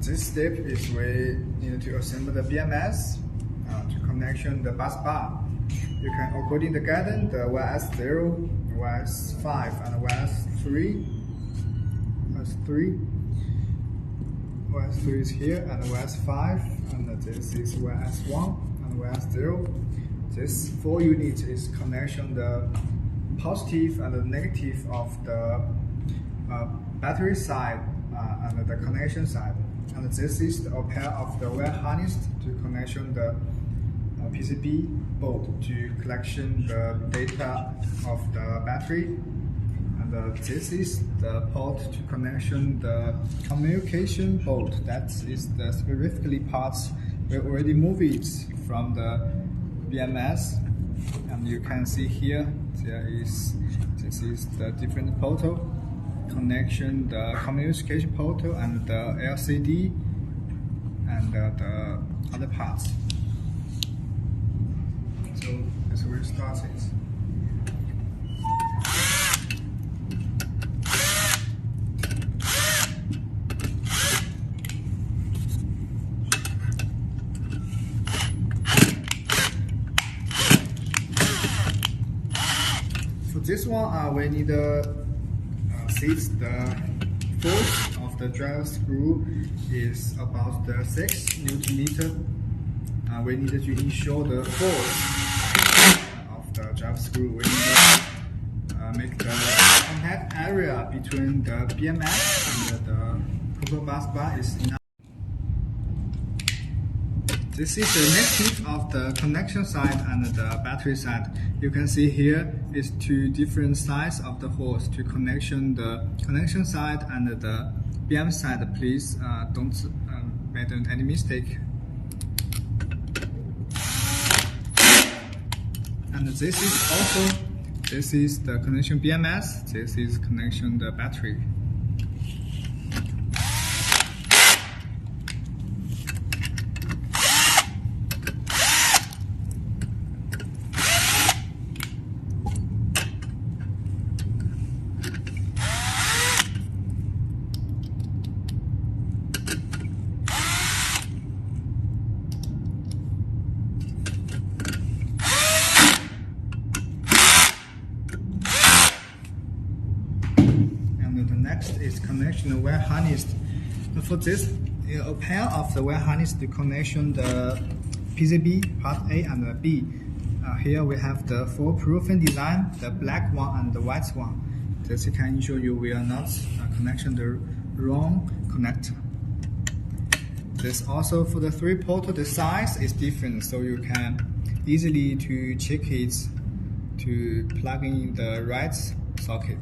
This step is we need to assemble the BMS to connection the bus bar. You can according the guidance the YS0, YS5 and YS3. YS3 is here and YS5 and this is YS1 and YS0. This 4 units is connection the positive and the negative of the battery side and the connection side. And this is a pair of the wire harness to connection the PCB board to collection the data of the battery. And this is the port to connection the communication board. That is the specifically parts we already moved it from the BMS. And you can see here this is the different portal connection, the communication portal and the LCD and the other parts. So as we start it. For this one, we need to see the force of the drive screw is about the 6 Newton-meter. We need to ensure the force of the drive screw. We need to make the contact area between the BMS and the proper bus bar is enough. This is the negative of the connection side and the battery side. You can see here is 2 different sides of the hose to connection the connection side and the BM side. Please don't make any mistake. And this is the connection BMS. This is connection the battery. Next is connection the wire harness. For this, a pair of the wire harness to connection the PCB part A and B. Here we have the foolproof design, the black one and the white one. This can ensure you will not connection the wrong connector. This also for the 3 portal, the size is different, so you can easily to check it to plug in the right socket.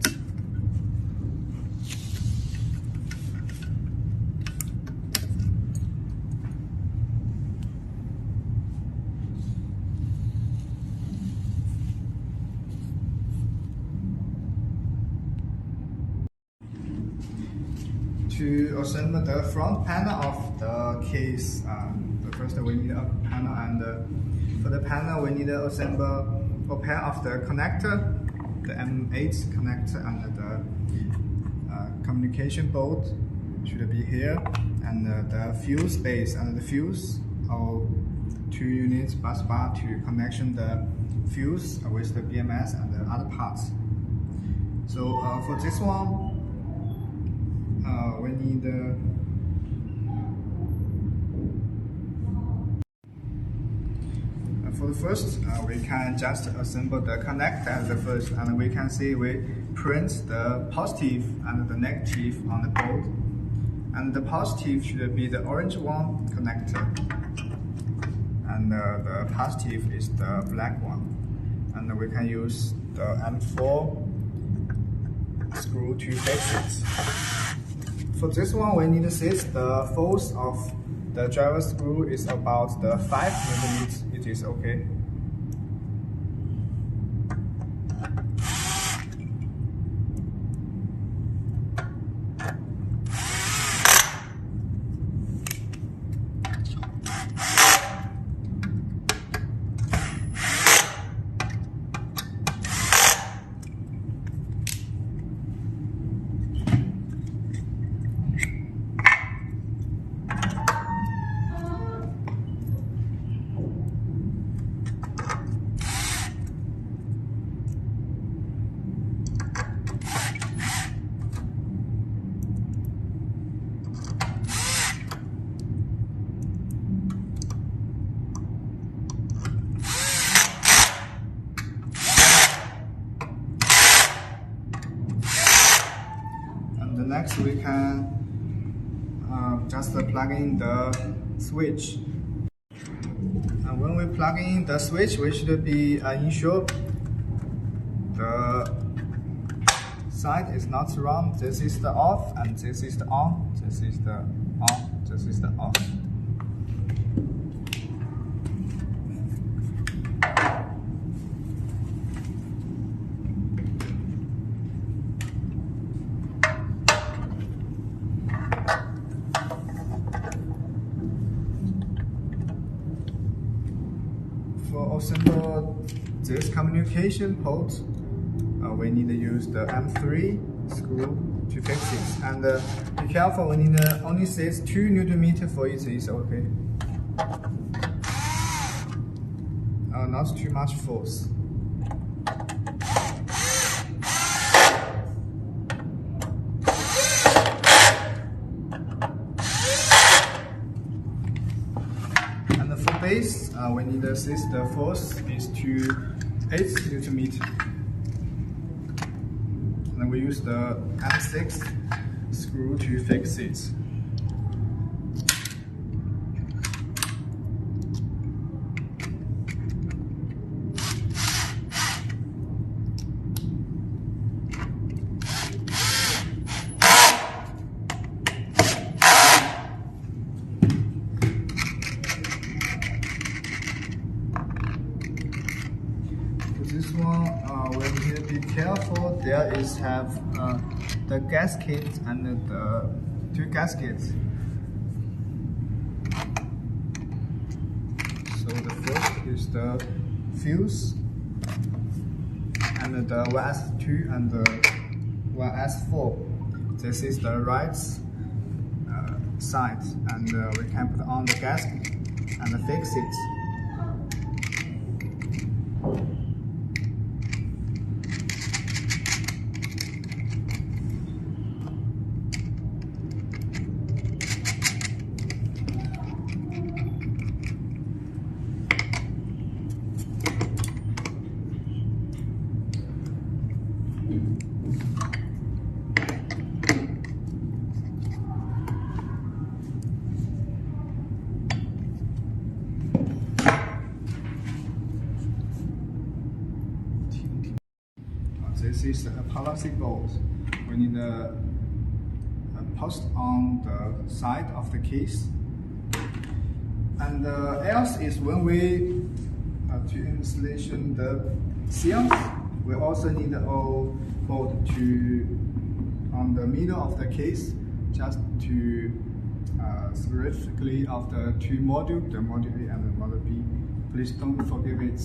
To assemble the front panel of the case, first we need a panel, and for the panel we need to assemble a pair of the connector, the M8 connector, and the communication board should be here, and the fuse base and the fuse or 2 units bus bar to connection the fuse with the BMS and the other parts. So for this one, we need for the first, we can just assemble the connector as the first, and we can see we print the positive and the negative on the board, and the positive should be the orange one connector, and the positive is the black one, and we can use the M4 screw to fix it. For this one, we need to set the force of the driver screw is about the 5 millimeters. It is okay. next we can just plug in the switch. And when we plug in the switch, we should be ensure the side is not wrong. This is the off, and this is the on. This is the on. This is the off. For assemble this communication port, we need to use the M3 screw to fix it. And be careful, we need to only says 2 Nm for it is okay. Not too much force. And for base, we need to set the force is to 8 Nm. And we use the M6 screw to fix it. This one, we need to be careful. There is have the gasket and the 2 gaskets. So the first is the fuse, and the 1S2 and the 1S4. This is the right side, and we can put on the gasket and fix it. This is a policy bolt. We need to post on the side of the case. And else is when we to installation the seals, we also need a bolt to on the middle of the case, just to specifically of the 2 modules, the module A and the module B. Please don't forget it.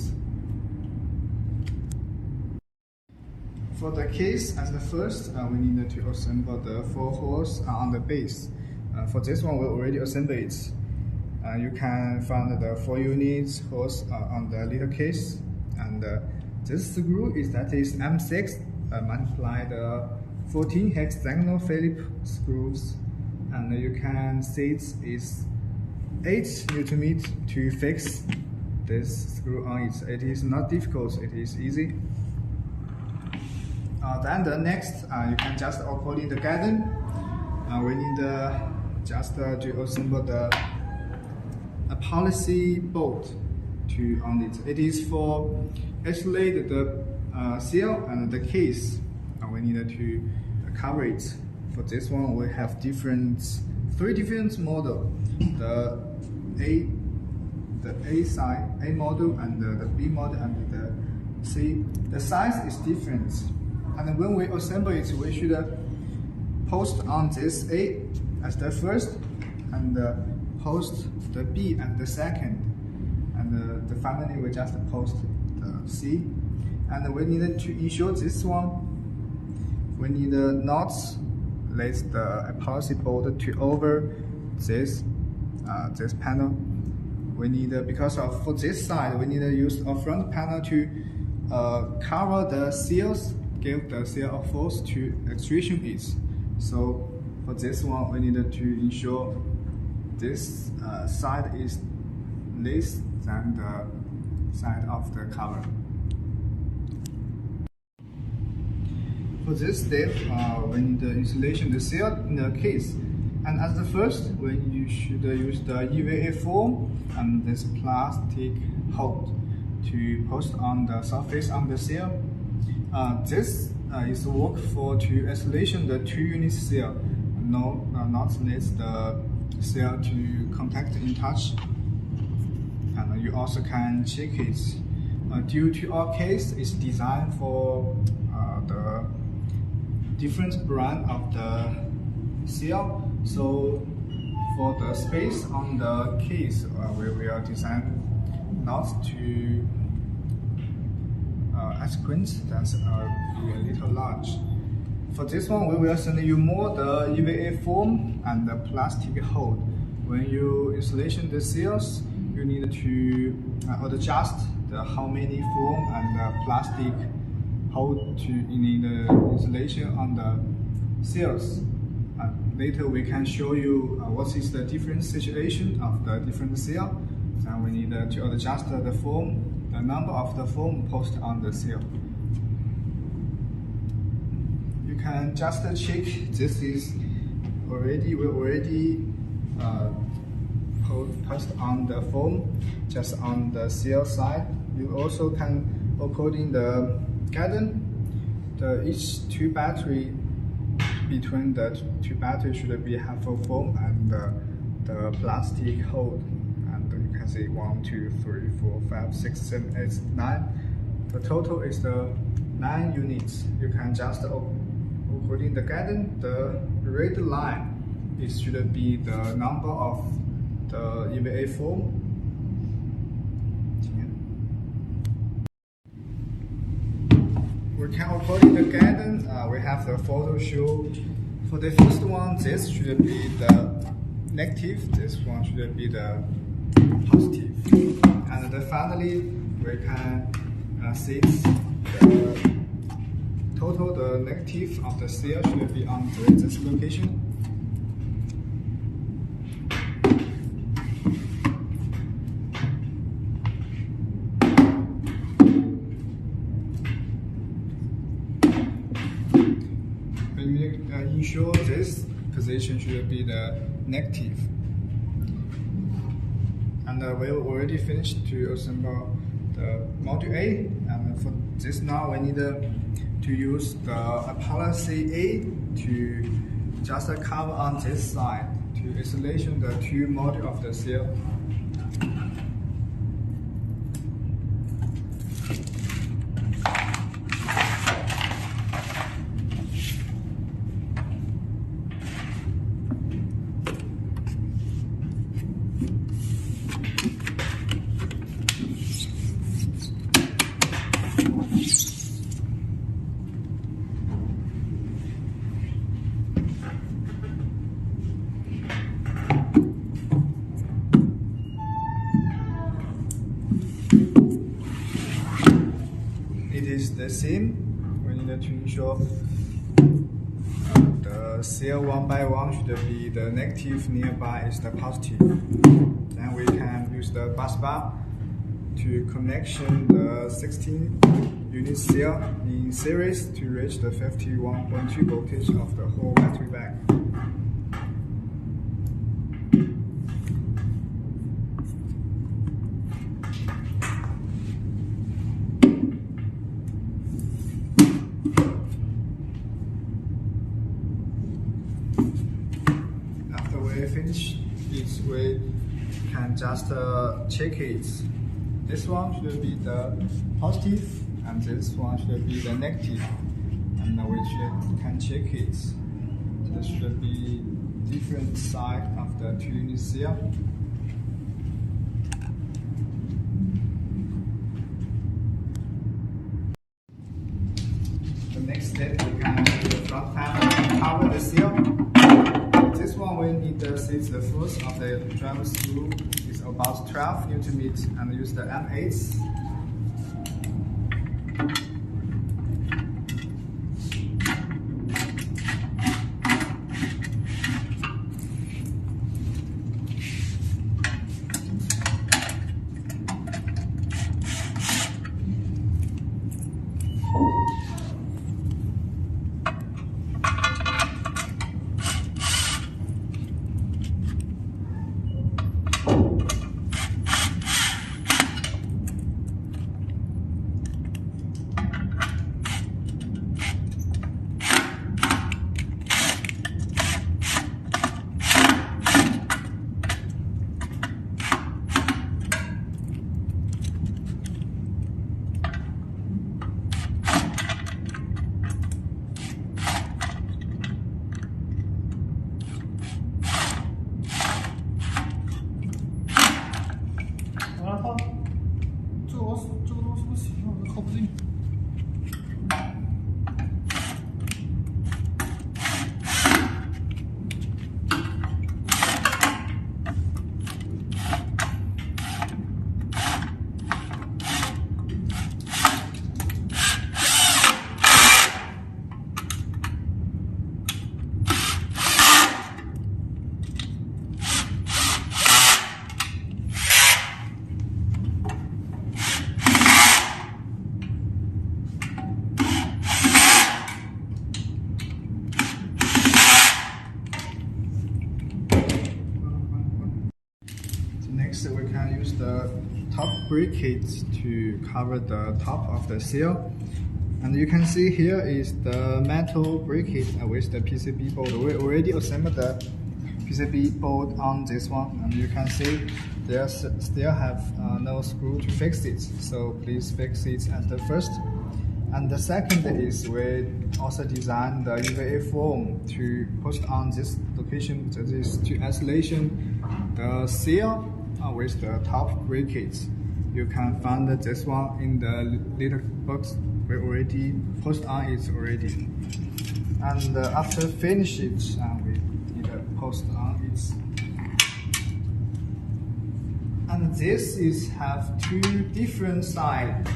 For the case, as the first, we need to assemble the 4 holes on the base. For this one, we already assembled it. You can find the 4 units holes on the little case. And this screw is M6 multiply the 14 hexagonal Phillips screws. And you can see it is 8 Nm to fix this screw on it. It is not difficult, it is easy. Then the next, you can just according the guidance, we need just to assemble the policy bolt to on it. It is for isolate the seal and the case. We need to cover it. For this one, we have 3 different model. The A side, A model, and the B model, and the C. The size is different. And when we assemble it, we should post on this A as the first, and post the B and the second, and finally we just post the C. And we need to ensure this one. We need not let the policy bolt to over this this panel. We need because of for this side, we need to use a front panel to cover the seals. Give the seal of force to extrusion it. So for this one, we need to ensure this side is less than the side of the cover. For this step, we need the installation the seal in the case. And as the first, you should use the EVA foam and this plastic hold to post on the surface of the seal. This is work for to installation the 2 unit seal. Not let the seal to contact in touch. And you also can check it. Due to our case, it's designed for the different brand of the seal. So for the space on the case, we will design not to sequence that's be a little large. For this one, we will send you more the EVA foam and the plastic hold. When you installation the seals, you need to adjust the how many foam and the plastic hold to in the installation on the seals. Later we can show you what is the different situation of the different seal. And we need to adjust the foam, the number of the foam post on the seal. You can just check this is we already post on the foam just on the seal side. You also can, according the guidance, each 2 battery between the 2 batteries should be half of foam and the plastic hold. And you can see 1, 2, 3, 4, 5, 6, 7, 8, 9. The total is the 9 units. You can just, according the guidance, the red line should be the number of the EVA foam. We can, according the guidance, we have the photo show. For the first one, this should be the negative, this one should be the positive. And then finally, we can see the total, the negative of the seal should be on this location. Ensure this position should be the negative. And we already finished to assemble the module A. And for this now, we need to use the epoxy A to just cover on this side to installation the 2 module of the seal. It is the same. We need to ensure the seal 1 by 1 should be the negative, nearby is the positive. Then we can use the bus bar to connection the 16 unit seal in series to reach the 51.2 voltage of the whole battery bank. Finish it, we can just check it. This one should be the positive and this one should be the negative, and we can check it. This should be different side of the 2 unit seal. The next step, we can use the front panel to cover the seal. This one we need to see the force of the driver screw is about 12 Nm and use the M8. Next, we can use the top briquette to cover the top of the seal. And you can see here is the metal briquette with the PCB board. We already assembled the PCB board on this one, and you can see there still have no screw to fix it. So please fix it at the first. And the second is we also designed the EVA foam to post on this location. That is to isolation the seal with the top briquette. You can find this one in the little box. We already post on it already. And after finish it, we need to post on it. And this is have two different sides.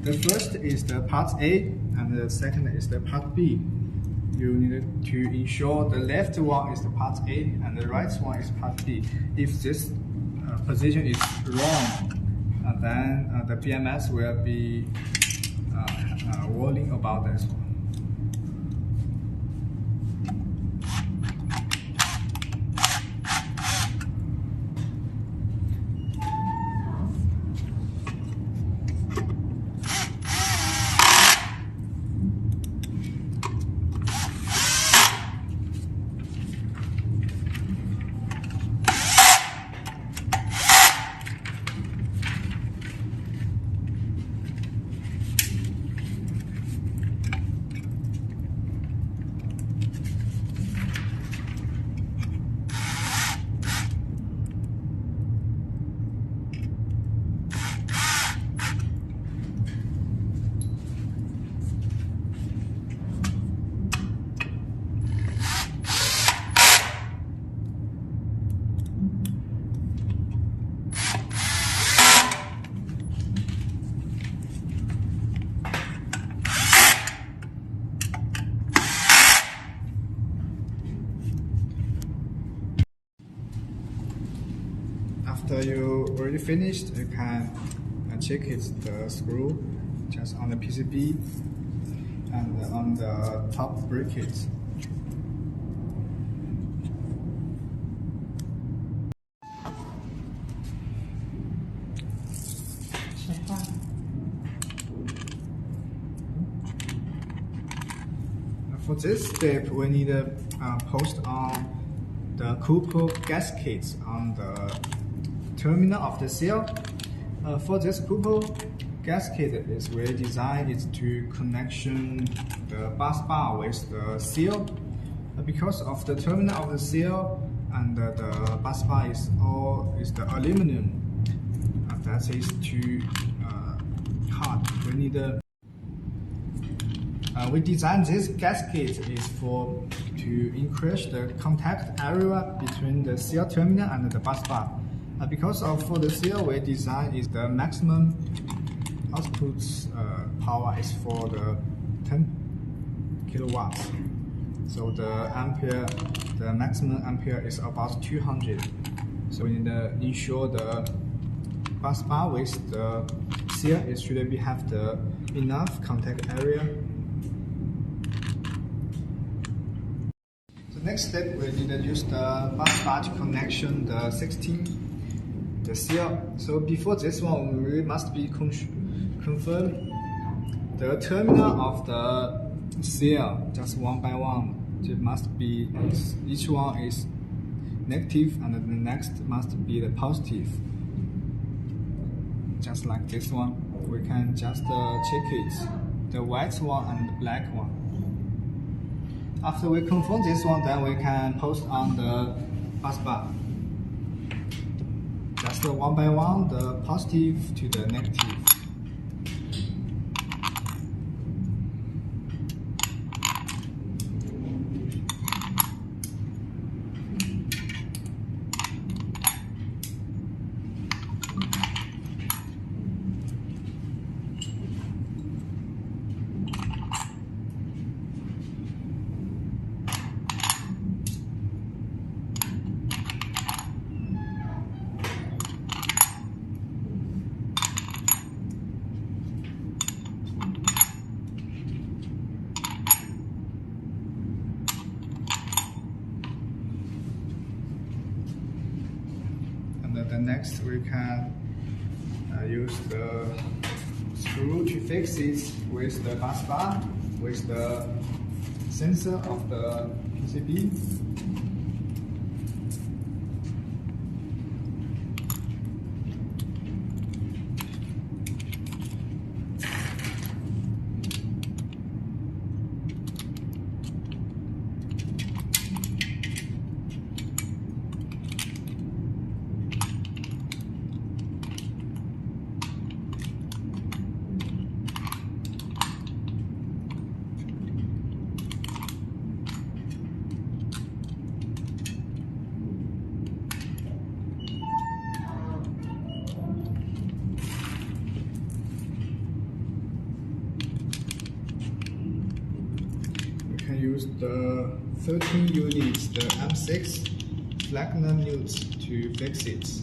The first is the part A, and the second is the part B. You need to ensure the left one is the part A and the right one is part B. If this position is wrong, then the BMS will be warning about this one. After you already finished, you can check the screw just on the PCB and on the top briquette. For this step, we need to post on the couple gaskets on the terminal of the seal. For this couple gasket, is we designed it to connection the bus bar with the seal. Because of the terminal of the seal and the bus bar is the aluminum. That is too hard. We need we designed this gasket is to increase the contact area between the seal terminal and the bus bar. Because for the seal, we design is the maximum output power is for the 10 kilowatts. So the maximum ampere is about 200. So we need to ensure the bus bar with the seal should have the enough contact area. The next step, we need to use the bus bar to connection the 16. The seal. So before this one, we must be confirm the terminal of the seal just one by one. It must be each one is negative, and the next must be the positive. Just like this one, we can just check it, the white one and the black one. After we confirm this one, then we can post on the bus bar. Just one by one, the positive to the negative. then next we can use the screw to fix it with the bus bar, with the sensor of the PCB. Use the 13 units, the M6 platinum nuts to fix it.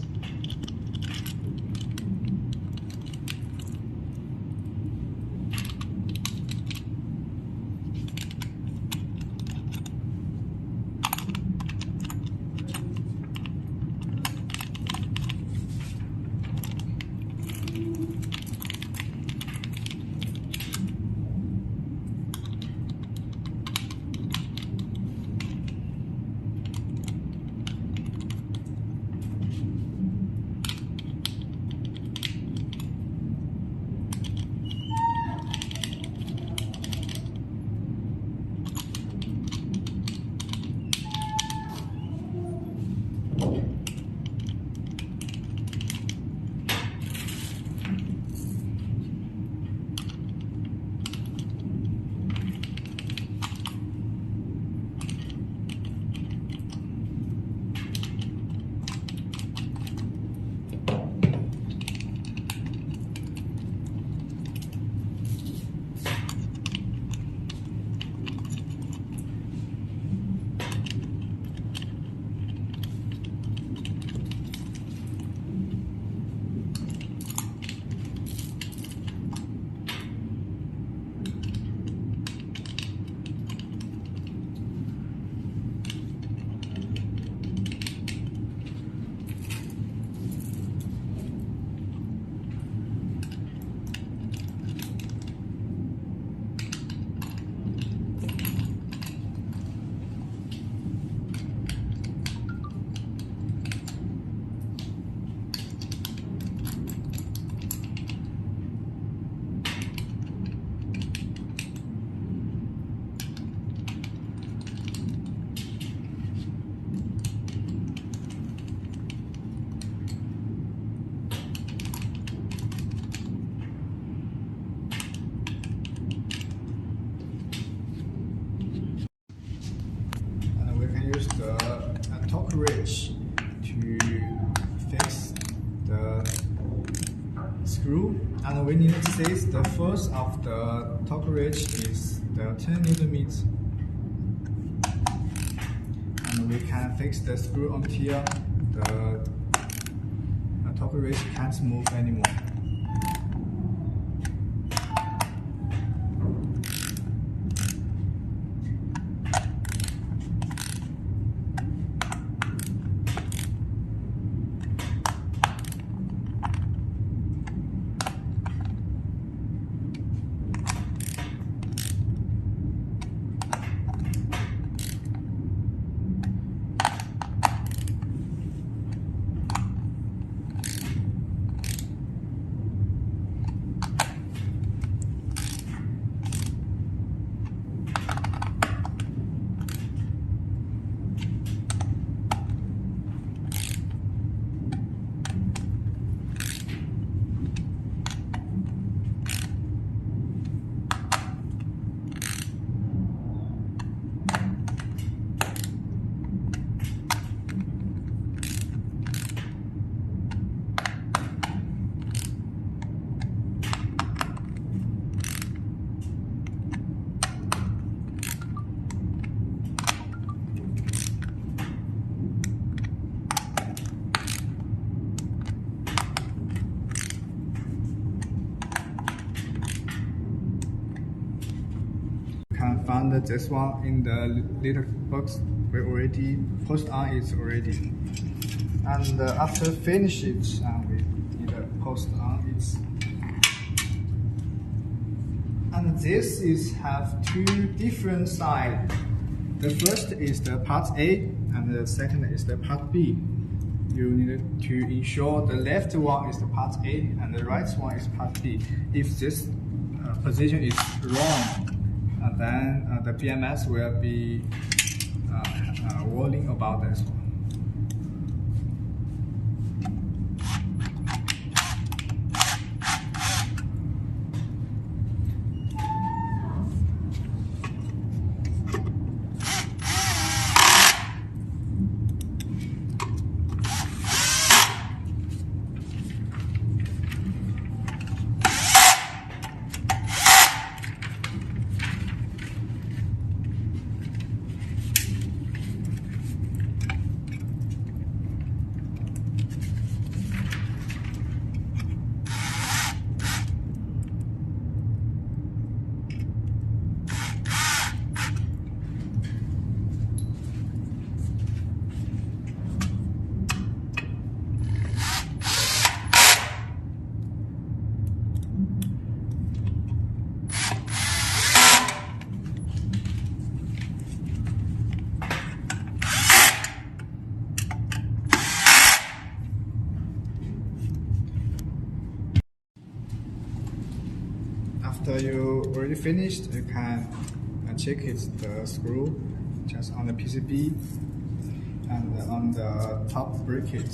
Use the torque wrench to fix the screw, and we need to see the force of the torque wrench is the 10 Newton meters, and we can fix the screw until the torque wrench can't move anymore. Found this one in the little box we already post on it already. And after finish it, we did a post on it. And this is have two different sides. The first is the part A, and the second is the part B. You need to ensure the left one is the part A and the right one is part B. If this position is wrong, then the BMS will be warning about this one. After you already finished, you can check the screw just on the PCB and on the top bracket.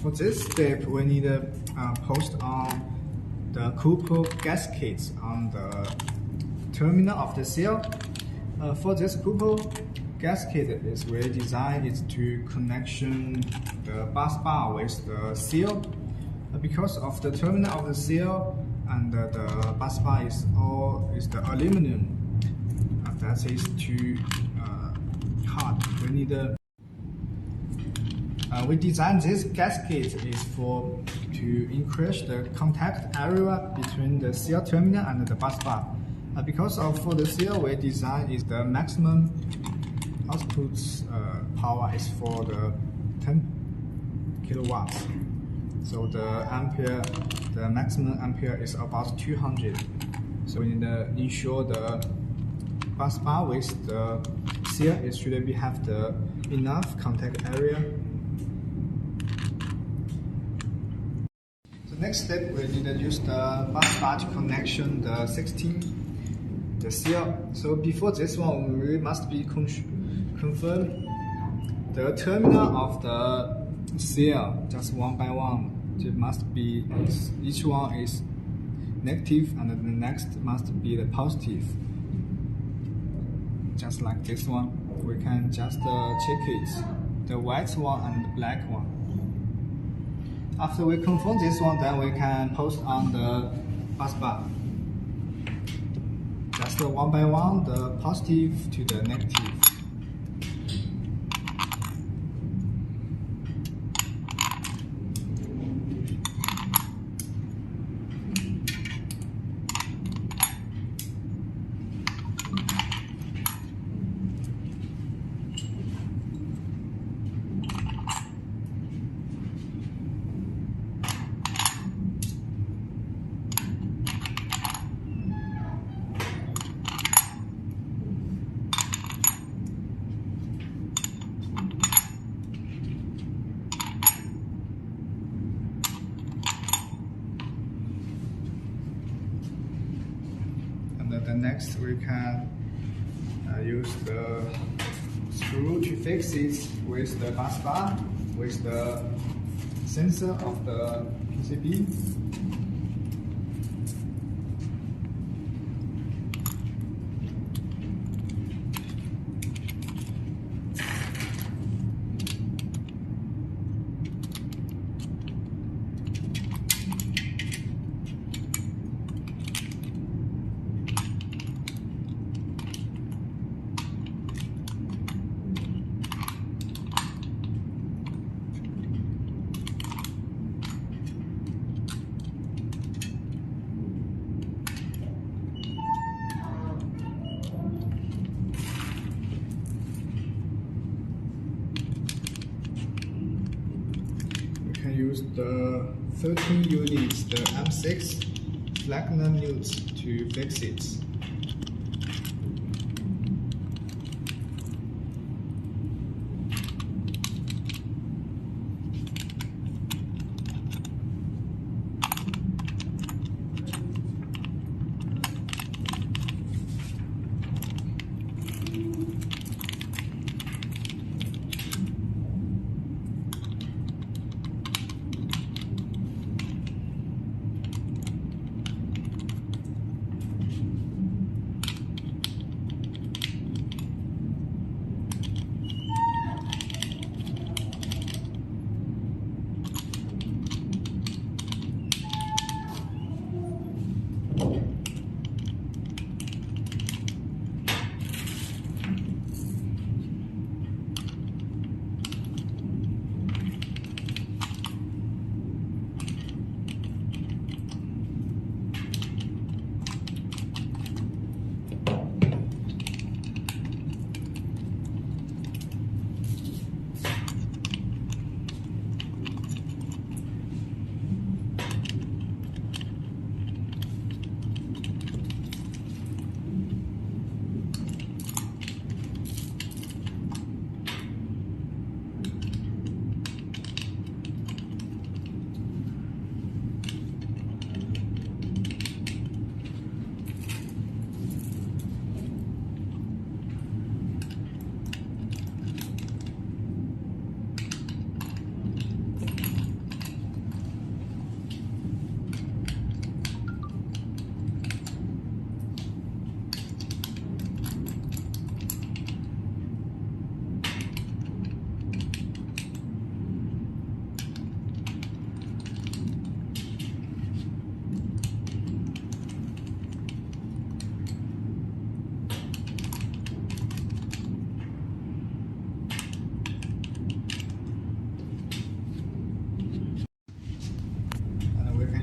For this step, we need to post on the couple gaskets on the terminal of the seal. For this couple gasket, is we designed it to connection the bus bar with the seal. Because of the terminal of the seal and the bus bar is the aluminum. That is too hard. We need we designed this gasket is to increase the contact area between the seal terminal and the bus bar. Because for the seal, we design is the maximum output power is for the 10 kilowatts. So the maximum ampere is about 200. So we need to ensure the bus bar with the seal it should have the enough contact area. The next step, we need to use the bus bar to connection the 16 the seal. So before this one, we must be confirm the terminal of the seal just one by one. It must be each one is negative and the next must be the positive. Just like this one, we can just check it, the white one and the black one. After we confirm this one, then we can post on the bus bar. Just one by one, the positive to the negative. The next, we can use the screw to fix it with the bus bar, with the sensor of the PCB. use the 13 units, the M6 Platinum nuts to fix it.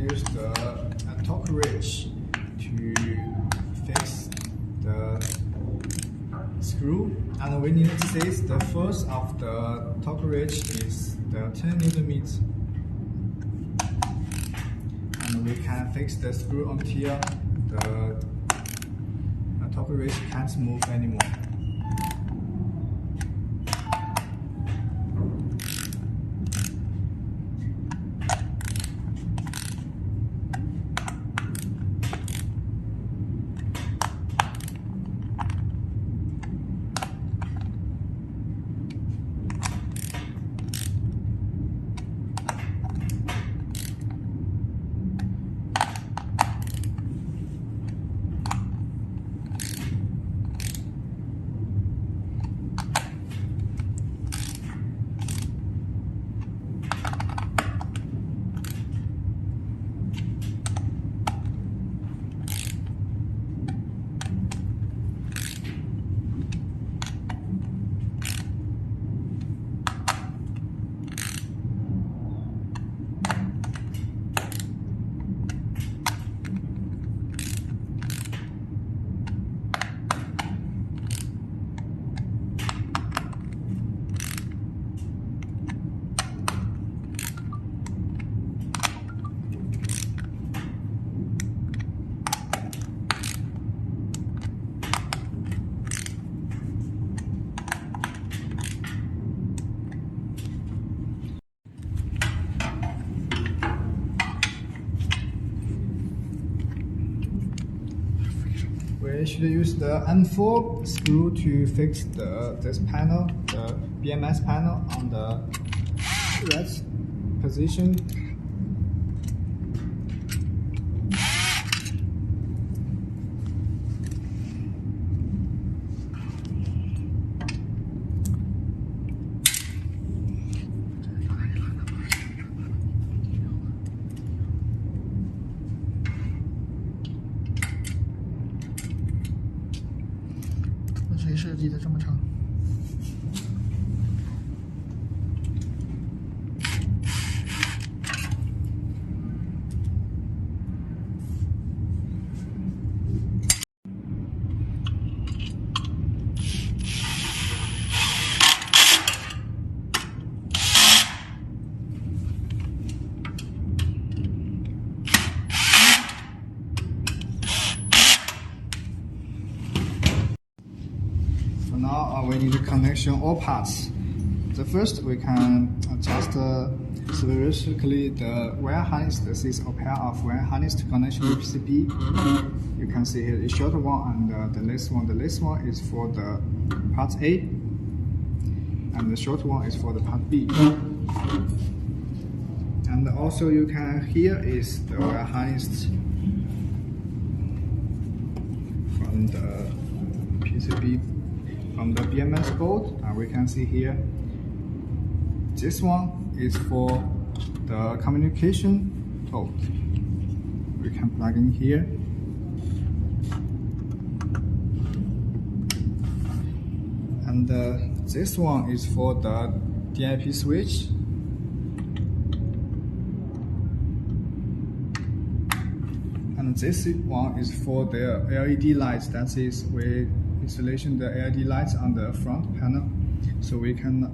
Use the torque wrench to fix the screw, and we need to see the force of the torque wrench is the 10 Newton meters, and we can fix the screw until the torque wrench can't move anymore. We should use the M4 screw to fix this panel, the BMS panel on the right position.谁设计的这么长？ we need to connection all parts. The first, we can adjust specifically the wire harness. This is a pair of wire harness to connection with PCB. You can see here the shorter one and the less one. The less one is for the part A, and the short one is for the part B. And also you can, here is the wire harness from the PCB, from the BMS board. And we can see here, this one is for the communication port. We can plug in here. And this one is for the DIP switch. And this one is for the LED lights. That is, we installation the LED lights on the front panel, so we can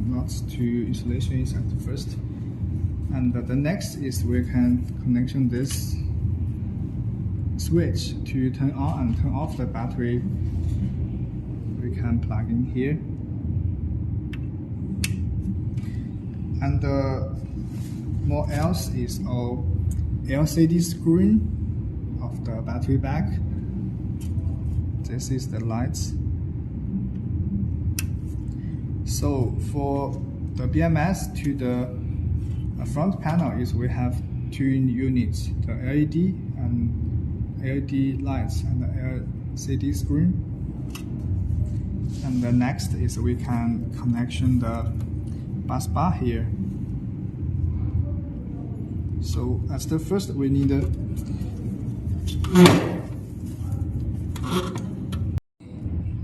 not to installation is at the first. And the next is we can connection this switch to turn on and turn off the battery. We can plug in here. And more else is a LCD screen of the battery back. This is the lights. So for the BMS to the front panel is we have two units, the LED and LED lights and the LCD screen. And the next is we can connection the bus bar here. So as the first, we need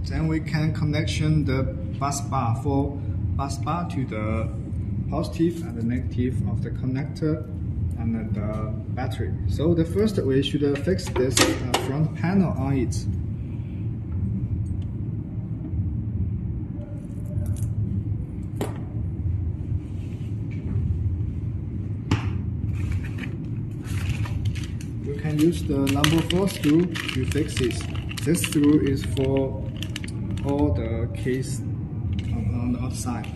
then we can connection the bus bar for bus bar to the positive and the negative of the connector and the battery. So the first, we should fix this front panel on it. You can use the number 4 screw to fix it. This screw is for all the case on the outside.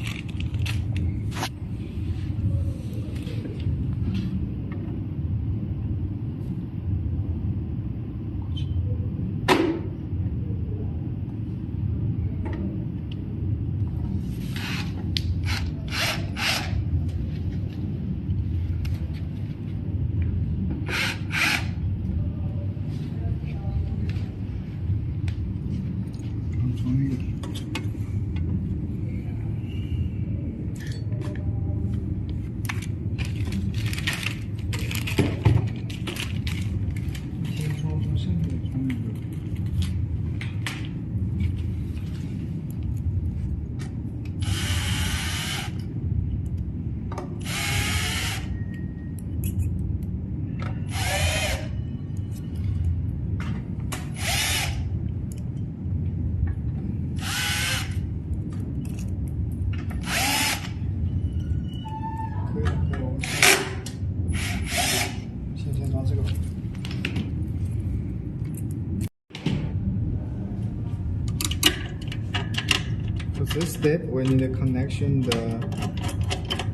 For this step, we need to connection the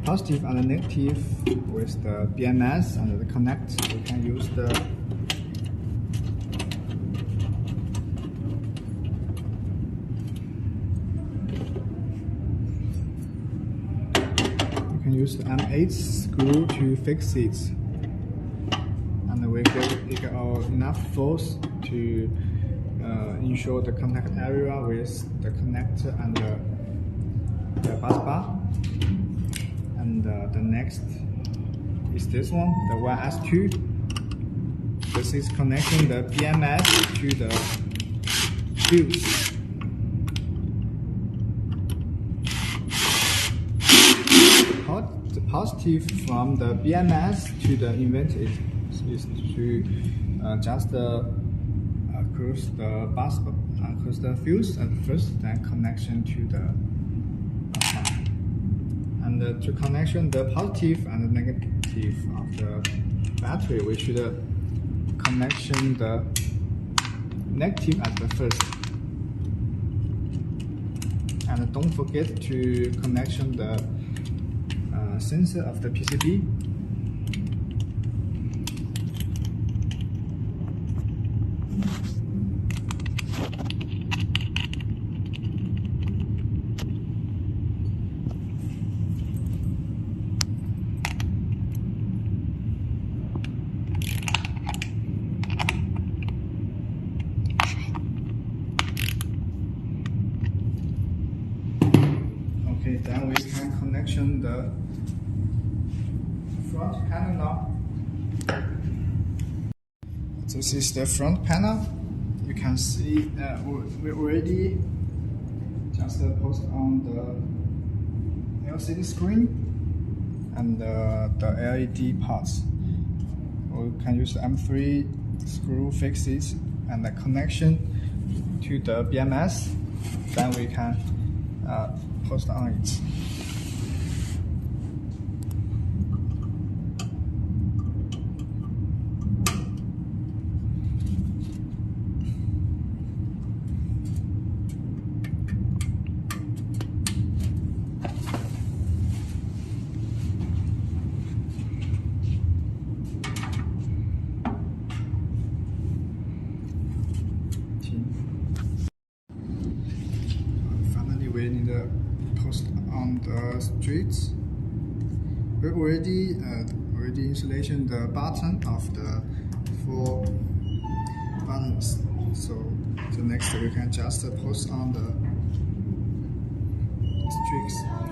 positive and the negative with the BMS and the connect. We can use the M8 screw to fix it, and we get enough force to ensure the contact area with the connector and the bus bar. And the next is this one, the YS2. This is connecting the BMS to the fuse. The positive from the BMS to the inverter is to just close the bus, close the fuse at first, then connection to the bus bar. And to connection the positive and the negative of the battery, we should connection the negative at the first. And don't forget to connection the sensor of the PCB. Okay, then we can connection the front panel now. This is the front panel. You can see we already just post on the LCD screen and the LED parts. We can use M3 screw fixes and the connection to the BMS. Then we can post on it. Finally, we need to post on the streets. We already installation the button of the 4 buttons. So the next we can just post on the streets.